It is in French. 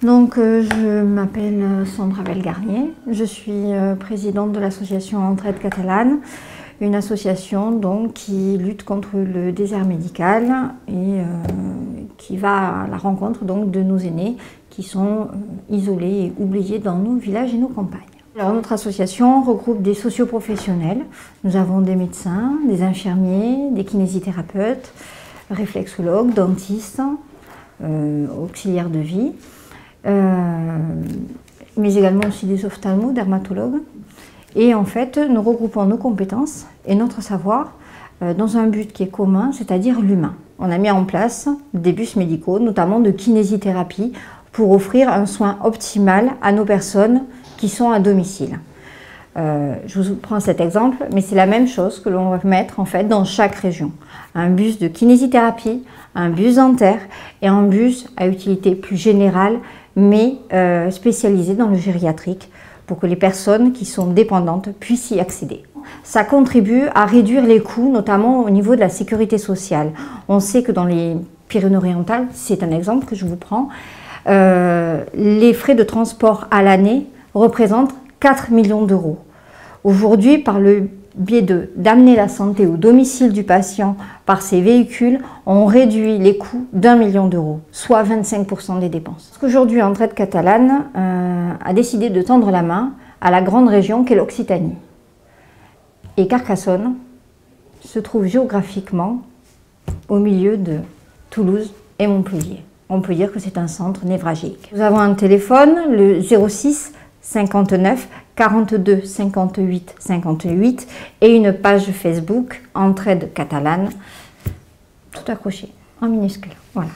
Donc, je m'appelle Sandra Belgarnier, je suis présidente de l'association Entraide Catalane, une association donc, qui lutte contre le désert médical et qui va à la rencontre donc, de nos aînés qui sont isolés et oubliés dans nos villages et nos campagnes. Alors, notre association regroupe des socioprofessionnels, nous avons des médecins, des infirmiers, des kinésithérapeutes, réflexologues, dentistes, auxiliaires de vie. Mais également aussi des ophtalmos, dermatologues. Et en fait, nous regroupons nos compétences et notre savoir dans un but qui est commun, c'est-à-dire l'humain. On a mis en place des bus médicaux, notamment de kinésithérapie, pour offrir un soin optimal à nos personnes qui sont à domicile. Je vous prends cet exemple, mais c'est la même chose que l'on va mettre en fait dans chaque région. Un bus de kinésithérapie, un bus dentaire et un bus à utilité plus générale, mais spécialisé dans le gériatrique pour que les personnes qui sont dépendantes puissent y accéder. Ça contribue à réduire les coûts, notamment au niveau de la sécurité sociale. On sait que dans les Pyrénées-Orientales, c'est un exemple que je vous prends, les frais de transport à l'année représentent 4 millions d'euros. Aujourd'hui, par le biais d'amener la santé au domicile du patient par ces véhicules, on réduit les coûts d'1 million d'euros, soit 25% des dépenses. Aujourd'hui, Entraide Catalane a décidé de tendre la main à la grande région qu'est l'Occitanie. Et Carcassonne se trouve géographiquement au milieu de Toulouse et Montpellier. On peut dire que c'est un centre névralgique. Nous avons un téléphone, le 06 59 42 58 58 et une page Facebook Entraide Catalane, tout accroché en minuscule. Voilà.